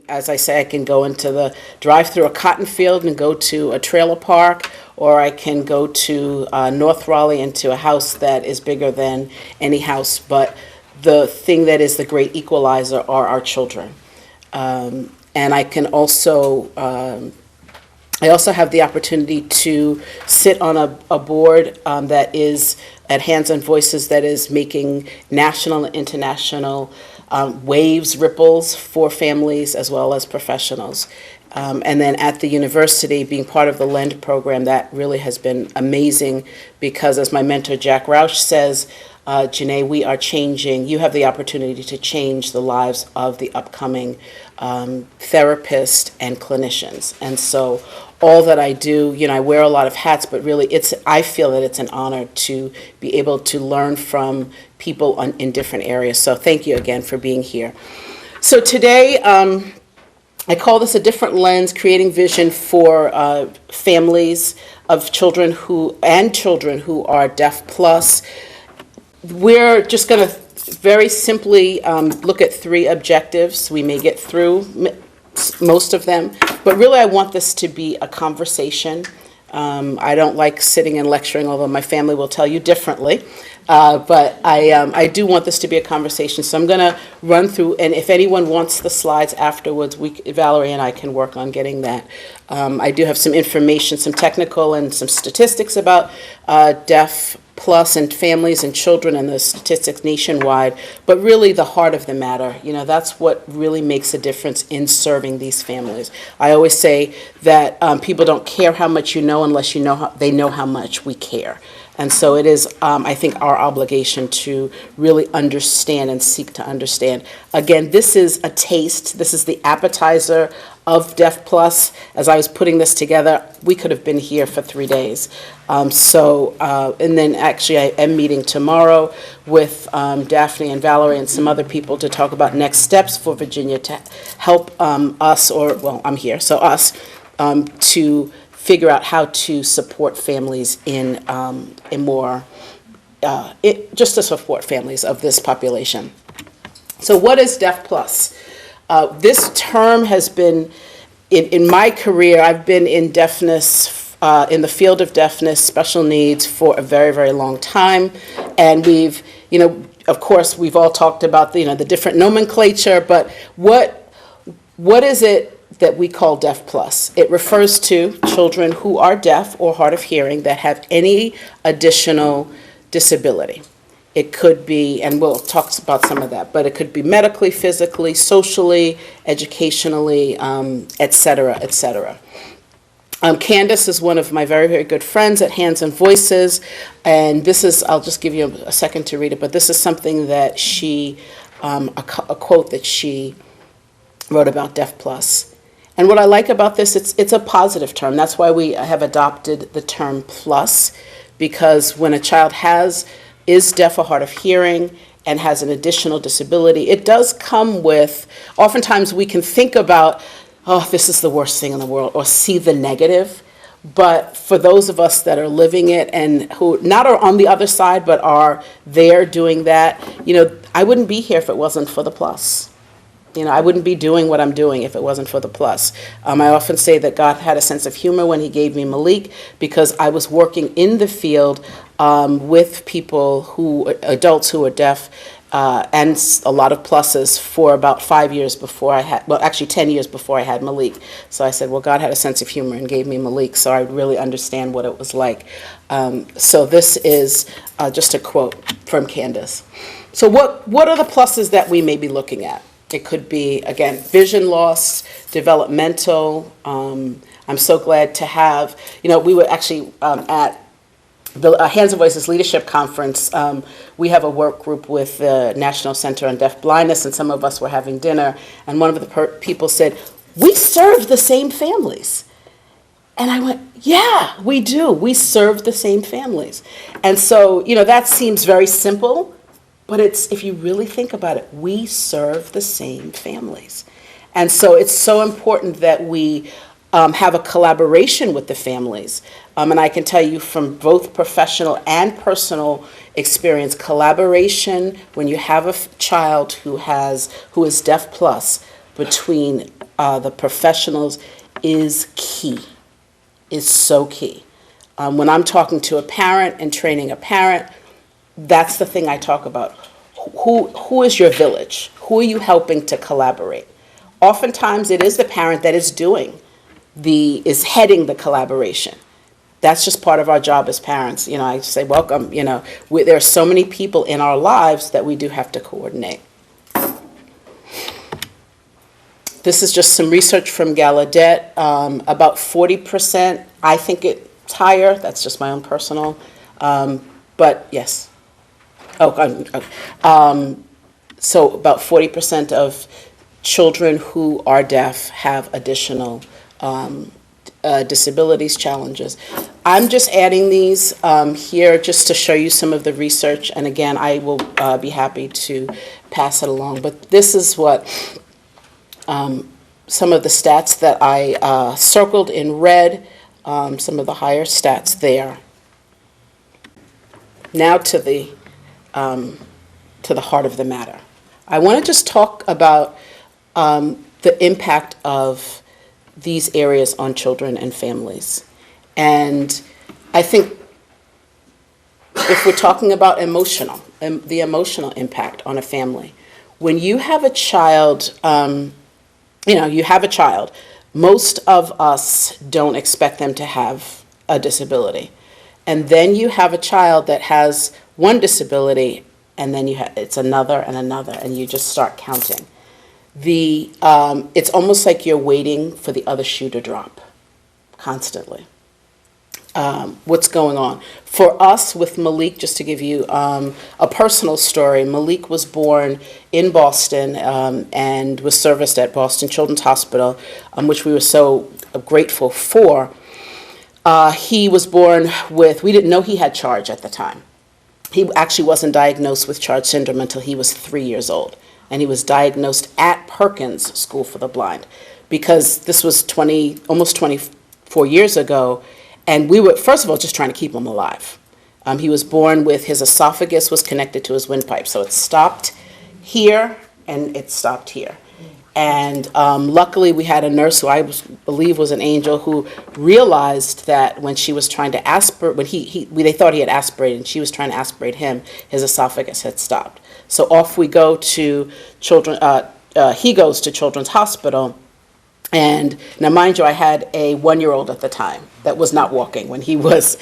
as I say, I can go into drive through a cotton field and go to a trailer park, or I can go to North Raleigh into a house that is bigger than any house. But the thing that is the great equalizer are our children. And I can also, I also have the opportunity to sit on a board that is at Hands and Voices, that is making national and international waves, ripples for families as well as professionals. And then at the university, being part of the LEND program, that really has been amazing because, as my mentor Jack Roush says, Janae, we are changing. You have the opportunity to change the lives of the upcoming therapists and clinicians. And so all that I do, I wear a lot of hats, but really I feel that it's an honor to be able to learn from people in different areas. So thank you again for being here. So today, I call this a different lens, creating vision for families of children who are Deafplus. We're just going to very simply look at 3 objectives. We may get through most of them, but really I want this to be a conversation. I don't like sitting and lecturing, although my family will tell you differently. But I do want this to be a conversation. So I'm going to run through, and if anyone wants the slides afterwards, Valerie and I can work on getting that. I do have some information, some technical and some statistics about Deafplus and families and children and the statistics nationwide, but really the heart of the matter, that's what really makes a difference in serving these families. I always say that people don't care how much you know unless they know how much we care. And so it is, I think, our obligation to really understand and seek to understand. Again, this is a taste. This is the appetizer of Deafplus. As I was putting this together, we could have been here for 3 days. And then actually I am meeting tomorrow with Daphne and Valerie and some other people to talk about next steps for Virginia to help us, I'm here, so us, to figure out how to support families just to support families of this population. So what is Deafplus? This term has been, in my career, I've been in deafness, in the field of deafness, special needs for a very, very long time. And we've, of course, we've all talked about the different nomenclature, but what is it that we call Deafplus? It refers to children who are deaf or hard of hearing that have any additional disability. It could be, and we'll talk about some of that, but it could be medically, physically, socially, educationally, et cetera, et cetera. Candace is one of my very, very good friends at Hands and Voices, and this is, I'll just give you a second to read it, but this is something that she, a quote that she wrote about Deafplus. And what I like about this, it's a positive term. That's why we have adopted the term plus, because when a child is deaf or hard of hearing and has an additional disability, it does come with, oftentimes we can think about, this is the worst thing in the world, or see the negative. But for those of us that are living it and who not are on the other side, but are there doing that, I wouldn't be here if it wasn't for the plus. I wouldn't be doing what I'm doing if it wasn't for the plus. I often say that God had a sense of humor when he gave me Malik, because I was working in the field with adults who are deaf, and a lot of pluses for about 5 years before I had, 10 years before I had Malik. So I said, well, God had a sense of humor and gave me Malik, so I really understand what it was like. So this is just a quote from Candace. So what are the pluses that we may be looking at? It could be, again, vision loss, developmental. I'm so glad to have, we were actually at the Hands and Voices Leadership Conference. We have a work group with the National Center on Deaf Blindness, and some of us were having dinner, and one of the people said, we serve the same families. And I went, yeah, we do. We serve the same families. And so, that seems very simple, but if you really think about it, we serve the same families. And so it's so important that we have a collaboration with the families. And I can tell you from both professional and personal experience, collaboration, when you have a child who is Deafplus, between the professionals is key, is so key. When I'm talking to a parent and training a parent, that's the thing I talk about. Who is your village? Who are you helping to collaborate? Oftentimes it is the parent that is heading the collaboration. That's just part of our job as parents. I say, welcome, there are so many people in our lives that we do have to coordinate. This is just some research from Gallaudet. About 40%, I think it's higher. That's just my own personal, but yes. So about 40% of children who are deaf have additional disabilities, challenges. I'm just adding these here just to show you some of the research, and again, I will be happy to pass it along. But this is what some of the stats that I circled in red, some of the higher stats there. Now to the heart of the matter. I want to just talk about the impact of these areas on children and families. And I think if we're talking about the emotional impact on a family, when you have a child, most of us don't expect them to have a disability. And then you have a child that has one disability, and then it's another and another, and you just start counting. It's almost like you're waiting for the other shoe to drop constantly. What's going on? For us with Malik, just to give you a personal story, Malik was born in Boston and was serviced at Boston Children's Hospital, which we were so grateful for. He was born we didn't know he had charge at the time. He actually wasn't diagnosed with Charge syndrome until he was 3 years old. And he was diagnosed at Perkins School for the Blind, because this was almost 24 years ago, and we were, first of all, just trying to keep him alive. He was born with his esophagus was connected to his windpipe, so it stopped here and it stopped here. And luckily we had a nurse who I believe was an angel, who realized that when she was trying to aspirate, they thought he had aspirated, and she was trying to aspirate him, his esophagus had stopped. So off we go to he goes to Children's Hospital. And now, mind you, I had a 1-year-old at the time that was not walking when he was,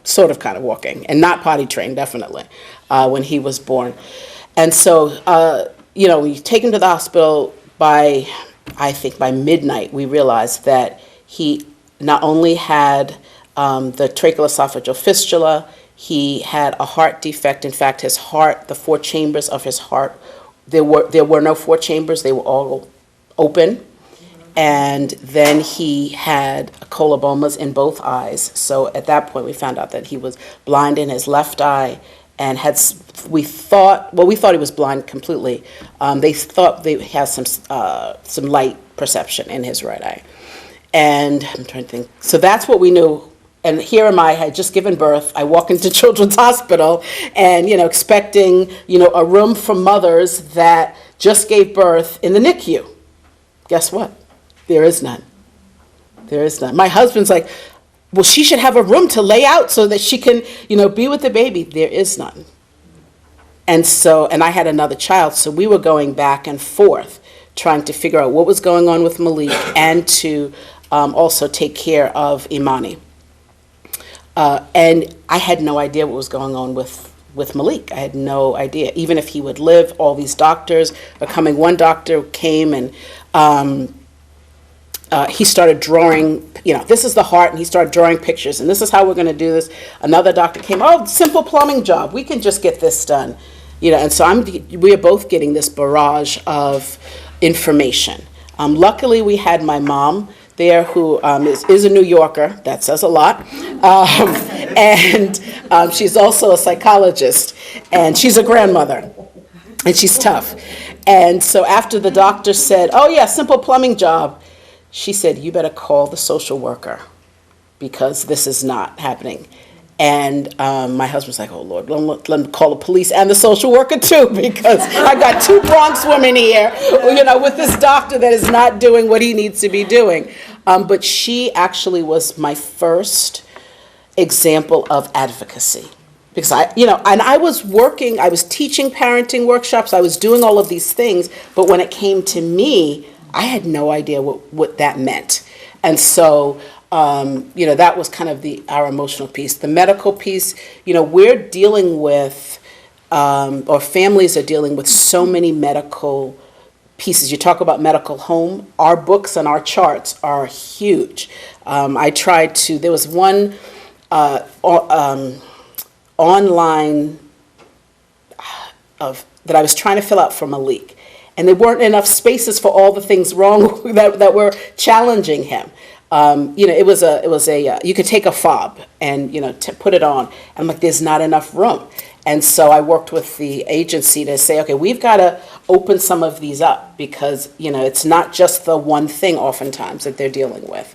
sort of kind of walking, and not potty trained, definitely, when he was born. And so, we take him to the hospital. I think by midnight, we realized that he not only had the tracheoesophageal fistula, he had a heart defect. In fact, his heart, the 4 chambers of his heart, there were no 4 chambers, they were all open. And then he had colobomas in both eyes. So at that point, we found out that he was blind in his left eye, and we thought he was blind completely. They thought they had some light perception in his right eye. And I'm trying to think. So that's what we knew. And here am I had just given birth. I walk into Children's Hospital and, expecting, a room for mothers that just gave birth in the NICU. Guess what? There is none. There is none. My husband's like, well, she should have a room to lay out so that she can, be with the baby. There is none. And I had another child, so we were going back and forth trying to figure out what was going on with Malik and to also take care of Imani. And I had no idea what was going on with Malik. I had no idea. Even if he would live, all these doctors are coming. One doctor came and he started drawing, this is the heart, and he started drawing pictures, and this is how we're going to do this. Another doctor came, simple plumbing job. We can just get this done. And so we are both getting this barrage of information. Luckily, we had my mom there, who is a New Yorker. That says a lot. And she's also a psychologist, and she's a grandmother, and she's tough. And so after the doctor said, simple plumbing job, she said, you better call the social worker, because this is not happening. And my husband's like, oh, Lord, let me call the police and the social worker, too, because I got 2 Bronx women here, with this doctor that is not doing what he needs to be doing. But she actually was my first example of advocacy. Because I was teaching parenting workshops, I was doing all of these things, but when it came to me, I had no idea what that meant. And so, that was kind of our emotional piece. The medical piece, we're dealing with, or families are dealing with so many medical pieces. You talk about medical home, our books and our charts are huge. There was one online that I was trying to fill out for Malik. And there weren't enough spaces for all the things wrong that were challenging him. It was you could take a fob and, put it on. I'm like, there's not enough room. And so I worked with the agency to say, okay, we've got to open some of these up because, it's not just the one thing oftentimes that they're dealing with.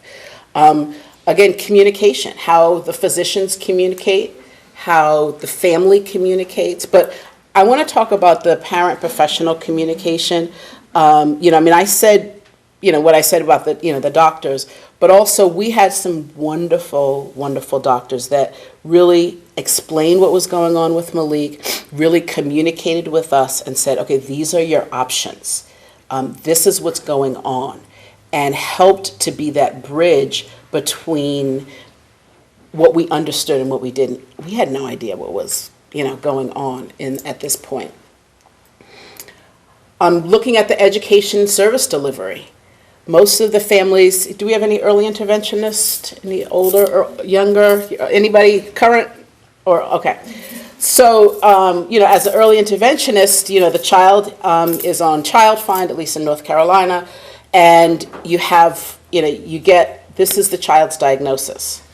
Again, communication, how the physicians communicate, how the family communicates. But I want to talk about the parent-professional communication. I said, what I said about the doctors, but also we had some wonderful, wonderful doctors that really explained what was going on with Malik, really communicated with us and said, okay, these are your options. This is what's going on, and helped to be that bridge between what we understood and what we didn't. We had no idea what was going on at this point. Looking at the education service delivery. Most of the families, do we have any early interventionists, any older or younger, anybody current? Okay. So, as an early interventionist, the child is on Child Find, at least in North Carolina, and you have, this is the child's diagnosis.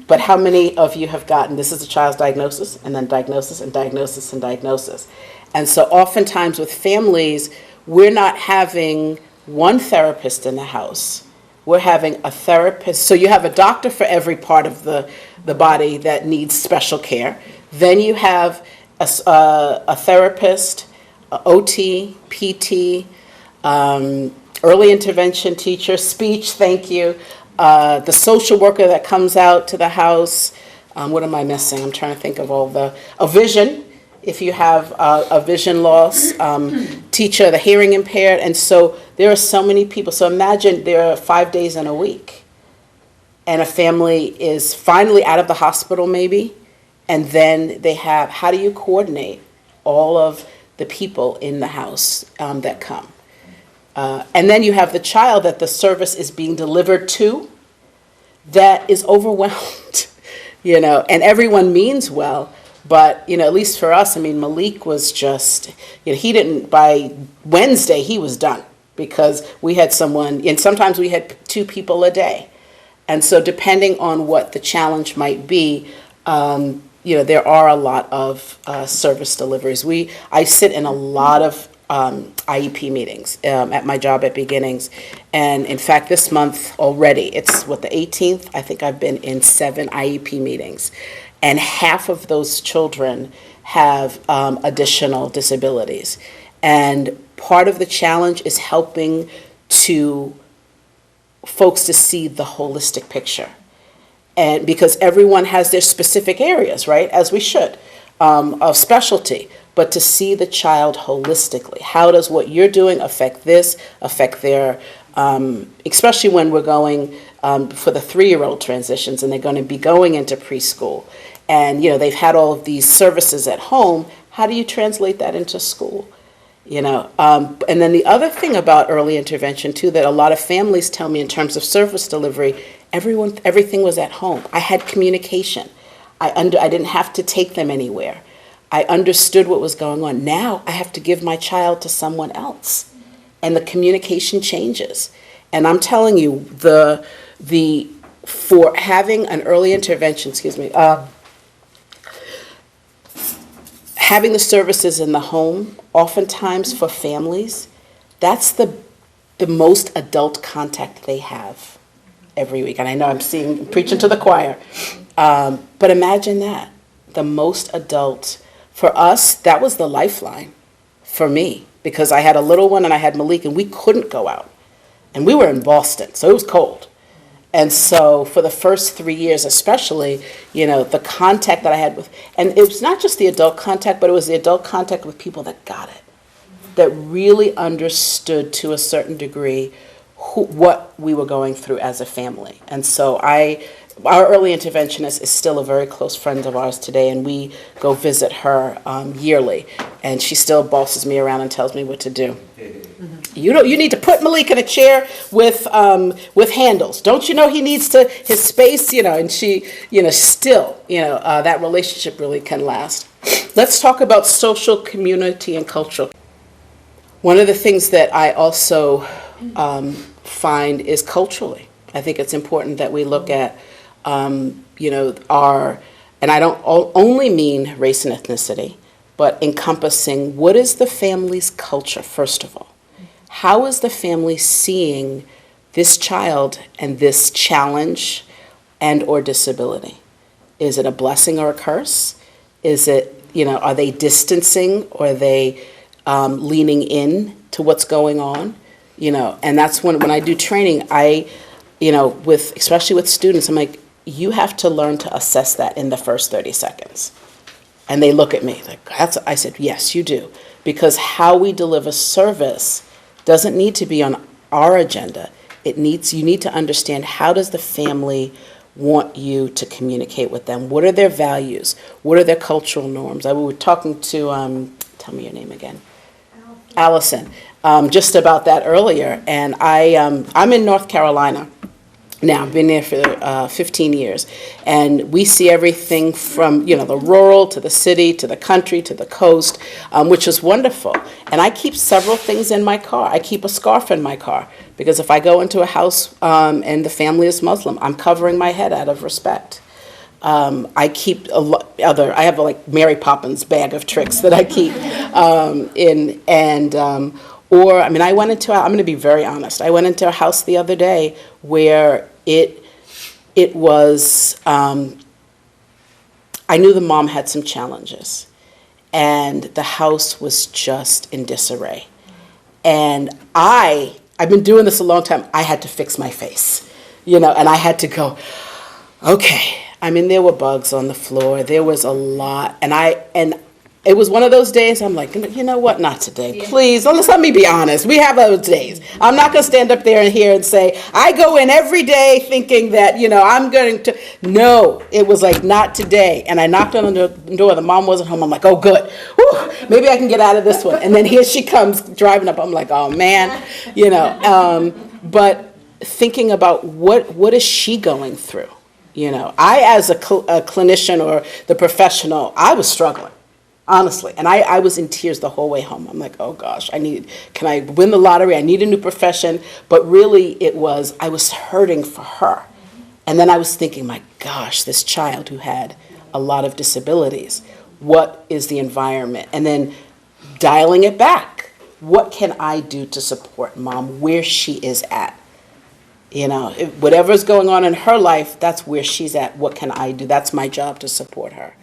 But how many of you have gotten, this is the child's diagnosis, and then diagnosis, and diagnosis, and diagnosis? And so oftentimes with families, we're not having one therapist in the house. We're having a therapist. So you have a doctor for every part of the body that needs special care. Then you have a therapist, a OT, PT, early intervention teacher, speech, thank you, the social worker that comes out to the house. What am I missing? I'm trying to think of a vision, if you have a vision loss, teacher, the hearing impaired. And so there are so many people. So imagine there are 5 days in a week, and a family is finally out of the hospital maybe, and then they have, how do you coordinate all of the people in the house that come? And then you have the child that the service is being delivered to that is overwhelmed, and everyone means well, but, at least for us, Malik was just, he didn't, by Wednesday, he was done because we had someone, and sometimes we had 2 people a day. And so depending on what the challenge might be, there are a lot of service deliveries. I sit in a lot of IEP meetings at my job at Beginnings. And in fact, this month already, it's the 18th, I think I've been in 7 IEP meetings. And half of those children have additional disabilities. And part of the challenge is helping folks to see the holistic picture. And because everyone has their specific areas, right, as we should, of specialty, but to see the child holistically. How does what you're doing affect their, especially when we're going for the 3-year-old transitions and they're going to be going into preschool. And, they've had all of these services at home. How do you translate that into school? And then the other thing about early intervention, too, that a lot of families tell me in terms of service delivery, everything was at home. I had communication. I didn't have to take them anywhere. I understood what was going on. Now I have to give my child to someone else, and the communication changes. And I'm telling you, for having an early intervention, having the services in the home, oftentimes for families, that's the most adult contact they have every week. And I know I'm preaching to the choir. But imagine that, the most adult, for us, that was the lifeline for me, because I had a little one and I had Malik, and we couldn't go out. And we were in Boston, so it was cold. And so for the first 3 years especially, the contact that I had with, and it was not just the adult contact, but it was the adult contact with people that got it, that really understood to a certain degree what we were going through as a family. And so our early interventionist is still a very close friend of ours today, and we go visit her yearly, and she still bosses me around and tells me what to do. You need to put Malik in a chair with handles. Don't you know he needs his space? And she, still, that relationship really can last. Let's talk about social, community, and cultural. One of the things that I also find is culturally. I think it's important that we look at, and I don't only mean race and ethnicity, but encompassing what is the family's culture, first of all. How is the family seeing this child and this challenge and or disability? Is it a blessing or a curse? Is it, are they distancing, or are they leaning in to what's going on? And that's when I do training, especially with students, I'm like, you have to learn to assess that in the first 30 seconds. And they look at me like, I said, yes, you do. Because how we deliver service doesn't need to be on our agenda. You need to understand, how does the family want you to communicate with them? What are their values? What are their cultural norms? We were talking to, tell me your name again. Allison, just about that earlier. And I'm in North Carolina now. I've been there for 15 years. And we see everything from, the rural to the city to the country to the coast, which is wonderful. And I keep several things in my car. I keep a scarf in my car, because if I go into a house and the family is Muslim, I'm covering my head out of respect. I keep I have a Mary Poppins bag of tricks that I keep I went into, I'm going to be very honest, I went into a house the other day where it was, I knew the mom had some challenges, and the house was just in disarray. And I've been doing this a long time, I had to fix my face, and I had to go, okay. There were bugs on the floor, there was a lot, and it was one of those days, I'm like, you know what, not today, please, let me be honest, we have those days. I'm not going to stand up there and say, I go in every day thinking that, I'm going to, no, it was like, not today. And I knocked on the door, the mom wasn't home, I'm like, oh good, whew, maybe I can get out of this one. And then here she comes driving up, I'm like, oh man, but thinking about what is she going through? I, as a clinician or the professional, I was struggling, honestly. And I was in tears the whole way home. I'm like, oh gosh, can I win the lottery? I need a new profession. But really I was hurting for her. And then I was thinking, my gosh, this child who had a lot of disabilities, what is the environment? And then dialing it back. What can I do to support mom where she is at? Whatever's going on in her life, that's where she's at. What can I do? That's my job, to support her.